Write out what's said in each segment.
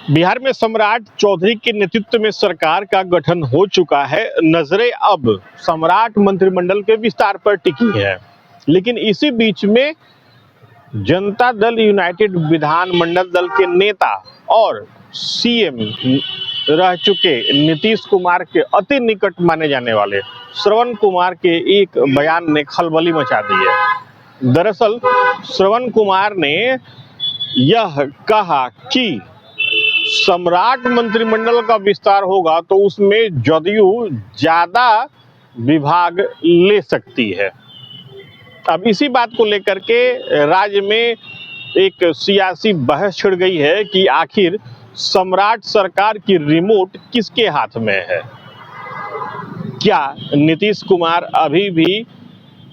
बिहार में सम्राट चौधरी के नेतृत्व में सरकार का गठन हो चुका है। नजरें अब सम्राट मंत्रिमंडल के विस्तार पर टिकी है, लेकिन इसी बीच में जनता दल यूनाइटेड विधानमंडल दल के नेता और सीएम रह चुके नीतीश कुमार के अति निकट माने जाने वाले श्रवण कुमार के एक बयान ने खलबली मचा दी है। दरअसल श्रवण कुमार ने यह कहा कि सम्राट मंत्रिमंडल का विस्तार होगा तो उसमें जदयू ज्यादा विभाग ले सकती है। अब इसी बात को लेकर के राज्य में एक सियासी बहस छिड़ गई है कि आखिर सम्राट सरकार की रिमोट किसके हाथ में है। क्या नीतीश कुमार अभी भी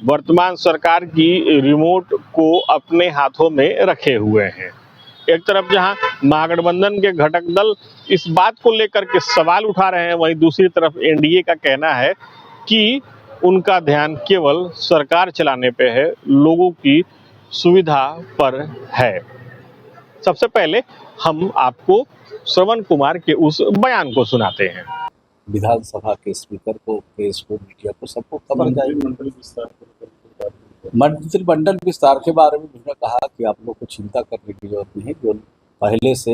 वर्तमान सरकार की रिमोट को अपने हाथों में रखे हुए हैं? एक तरफ जहां महागठबंधन के घटक दल इस बात को लेकर के सवाल उठा रहे हैं, वहीं दूसरी तरफ एनडीए का कहना है कि उनका ध्यान केवल सरकार चलाने पे है, लोगों की सुविधा पर है। सबसे पहले हम आपको श्रवण कुमार के उस बयान को सुनाते हैं। विधानसभा के स्पीकर को, प्रेस को, मीडिया को, सबको खबर जाएगी। मंत्रिमंडल विस्तार के बारे में उन्होंने कहा कि आप लोग को चिंता करने की जरूरत नहीं, जो पहले से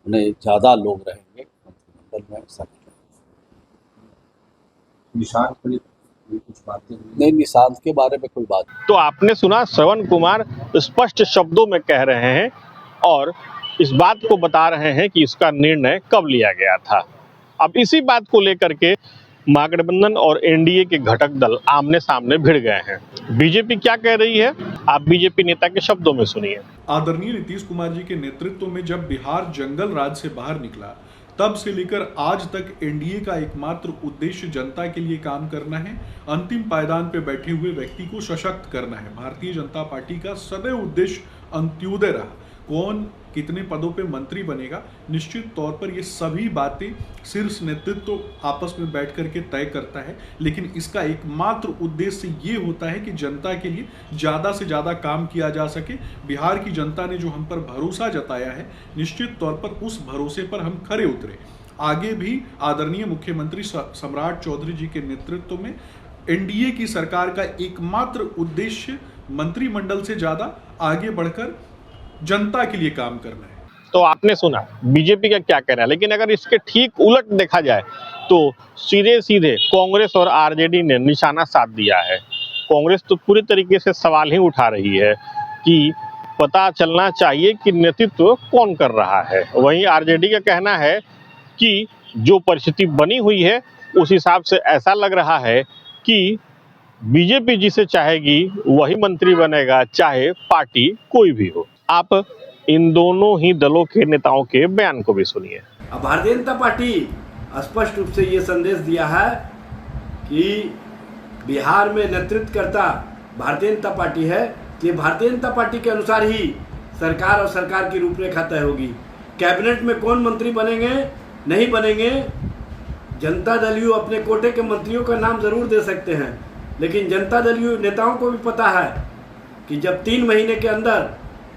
उन्हें ज़्यादा लोग रहेंगे मंत्रिमंडल में। निशांत कुछ बातें नहीं, निशांत के बारे में कोई बात। तो आपने सुना, श्रवण कुमार स्पष्ट शब्दों में कह रहे हैं और इस बात को बता रहे हैं कि इसका निर्णय कब लिया गया था। अब इसी बात को लेकर के महागठबंधन और एनडीए के घटक दल आमने सामने भिड़ गए हैं। बीजेपी क्या कह रही है, आप बीजेपी नेता के शब्दों में सुनिए। आदरणीय नीतीश कुमार जी के नेतृत्व में जब बिहार जंगल राज से बाहर निकला, तब से लेकर आज तक एनडीए का एकमात्र उद्देश्य जनता के लिए काम करना है, अंतिम पायदान पे बैठे हुए व्यक्ति को सशक्त करना है। भारतीय जनता पार्टी का सदैव उद्देश्य अंत्योदय रहा। कौन कितने पदों पे मंत्री बनेगा, निश्चित तौर पर ये सभी बातें शीर्ष नेतृत्व आपस में बैठ करके तय करता है, लेकिन इसका एकमात्र उद्देश्य ये होता है कि जनता के लिए ज़्यादा से ज़्यादा काम किया जा सके। बिहार की जनता ने जो हम पर भरोसा जताया है, निश्चित तौर पर उस भरोसे पर हम खरे उतरे। आगे भी आदरणीय मुख्यमंत्री सम्राट चौधरी जी के नेतृत्व में एनडीए की सरकार का एकमात्र उद्देश्य मंत्रिमंडल से ज़्यादा आगे बढ़कर जनता के लिए काम करना है। तो आपने सुना बीजेपी का क्या कहना है, लेकिन अगर इसके ठीक उलट देखा जाए तो सीधे सीधे कांग्रेस और आरजेडी ने निशाना साध दिया है। कांग्रेस तो पूरी तरीके से सवाल ही उठा रही है कि पता चलना चाहिए कि नेतृत्व कौन कर रहा है। वहीं आरजेडी का कहना है कि जो परिस्थिति बनी हुई है उस हिसाब से ऐसा लग रहा है कि बीजेपी जिसे चाहेगी वही मंत्री बनेगा, चाहे पार्टी कोई भी हो। आप इन दोनों ही दलों के नेताओं के बयान को भी सुनिए। भारतीय जनता पार्टी स्पष्ट रूप से ये संदेश दिया है कि बिहार में नेतृत्वकर्ता भारतीय जनता पार्टी है, कि भारतीय जनता पार्टी के अनुसार ही सरकार और सरकार की रूपरेखा तय होगी। कैबिनेट में कौन मंत्री बनेंगे नहीं बनेंगे, जनता दल अपने कोटे के मंत्रियों का नाम जरूर दे सकते हैं, लेकिन जनता दल नेताओं को भी पता है कि जब 3 महीने के अंदर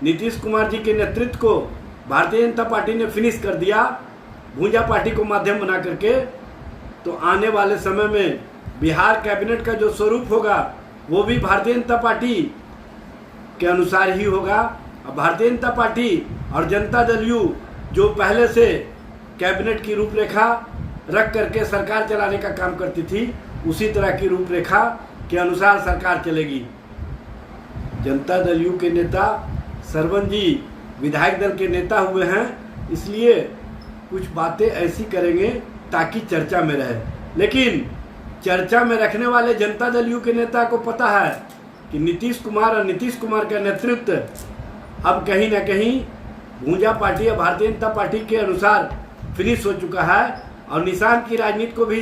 नीतीश कुमार जी के नेतृत्व को भारतीय जनता पार्टी ने फिनिश कर दिया, भूंजा पार्टी को माध्यम बना करके, तो आने वाले समय में बिहार कैबिनेट का जो स्वरूप होगा वो भी भारतीय जनता पार्टी के अनुसार ही होगा। अब भारतीय जनता पार्टी और जनता दल जो पहले से कैबिनेट की रूपरेखा रख करके सरकार चलाने का काम करती थी, उसी तरह की रूपरेखा के अनुसार सरकार चलेगी। जनता दल के नेता श्रवण जी विधायक दल के नेता हुए हैं, इसलिए कुछ बातें ऐसी करेंगे ताकि चर्चा में रहे, लेकिन चर्चा में रखने वाले जनता दल के नेता को पता है कि नीतीश कुमार और नीतीश कुमार का नेतृत्व अब कहीं ना कहीं भूंजा पार्टी और भारतीय जनता पार्टी के अनुसार फिनिश हो चुका है, और निशांत की राजनीति को भी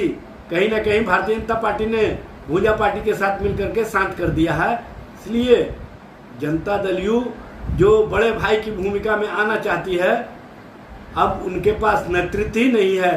कहीं ना कहीं भारतीय जनता पार्टी ने भूंजा पार्टी के साथ मिलकर के शांत कर दिया है। इसलिए जनता दल जो बड़े भाई की भूमिका में आना चाहती है, अब उनके पास नेतृत्व ही नहीं है,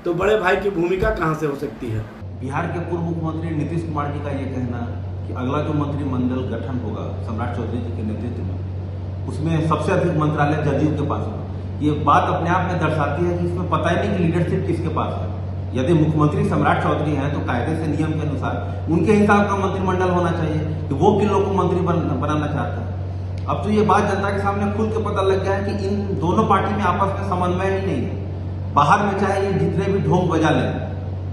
तो बड़े भाई की भूमिका कहां से हो सकती है। बिहार के पूर्व मुख्यमंत्री नीतीश कुमार जी का ये कहना कि अगला जो मंत्रिमंडल गठन होगा सम्राट चौधरी जी के नेतृत्व में, उसमें सबसे अधिक मंत्रालय जदयू के पास होगा। ये बात अपने आप में दर्शाती है कि इसमें पता ही नहीं कि लीडरशिप किसके पास है। यदि मुख्यमंत्री सम्राट चौधरी हैं तो कायदे से नियम के अनुसार उनके हिसाब का मंत्रिमंडल होना चाहिए कि वो किन लोग को मंत्री बनाना चाहता है। अब तो ये बात जनता के सामने खुल के पता लग गया है कि इन दोनों पार्टी में आपस में समन्वय ही नहीं है। बाहर में चाहे ये जितने भी ढोंग बजा लें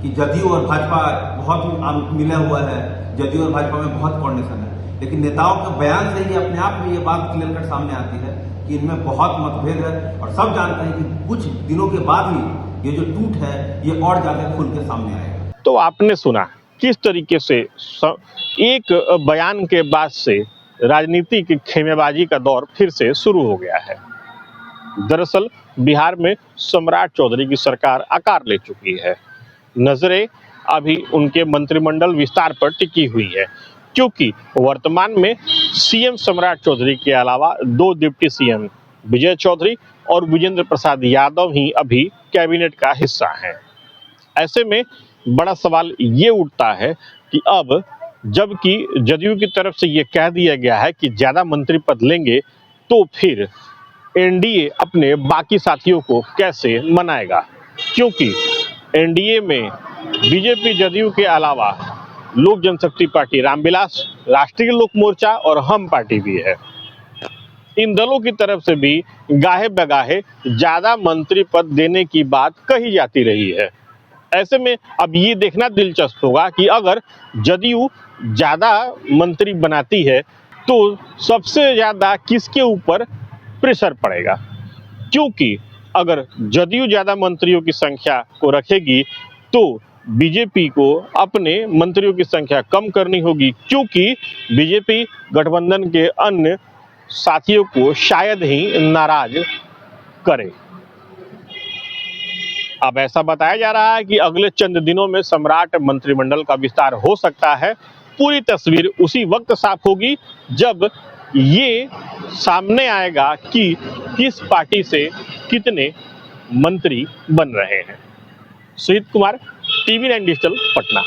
कि जदयू और भाजपा बहुत मिला हुआ है, जदयू और भाजपा में बहुत कोऑर्डिनेशन है, लेकिन नेताओं के बयान से ही अपने आप में ये बात क्लियर कट सामने आती है कि इनमें बहुत मतभेद है और सब जानते हैं कि कुछ दिनों के बाद ही ये जो टूट है ये और ज्यादा खुल के सामने आएगा। तो आपने सुना किस तरीके से एक बयान के बाद से राजनीति की खेमेबाजी का दौर फिर से शुरू हो गया है। दरअसल बिहार में सम्राट चौधरी की सरकार आकार ले चुकी है। नजरें अभी उनके मंत्रिमंडल विस्तार पर टिकी हुई है, क्योंकि वर्तमान में सीएम सम्राट चौधरी के अलावा 2 डिप्टी सीएम विजय चौधरी और विजेंद्र प्रसाद यादव ही अभी कैबिनेट का हिस्सा हैं। ऐसे में बड़ा सवाल ये उठता है कि अब जबकि जदयू की तरफ से ये कह दिया गया है कि ज्यादा मंत्री पद लेंगे, तो फिर एनडीए अपने बाकी साथियों को कैसे मनाएगा, क्योंकि एनडीए में बीजेपी जदयू के अलावा लोक जनशक्ति पार्टी रामविलास, राष्ट्रीय लोक मोर्चा और हम पार्टी भी है। इन दलों की तरफ से भी गाहे बगाहे ज्यादा मंत्री पद देने की बात कही जाती रही है। ऐसे में अब ये देखना दिलचस्प होगा कि अगर जदयू ज्यादा मंत्री बनाती है तो सबसे ज्यादा किसके ऊपर प्रेशर पड़ेगा, क्योंकि अगर जदयू ज्यादा मंत्रियों की संख्या को रखेगी तो बीजेपी को अपने मंत्रियों की संख्या कम करनी होगी, क्योंकि बीजेपी गठबंधन के अन्य साथियों को शायद ही नाराज करे। अब ऐसा बताया जा रहा है कि अगले चंद दिनों में सम्राट मंत्रिमंडल का विस्तार हो सकता है। पूरी तस्वीर उसी वक्त साफ होगी जब ये सामने आएगा कि किस पार्टी से कितने मंत्री बन रहे हैं। Suhit Kumar, TV9 digital, Patna.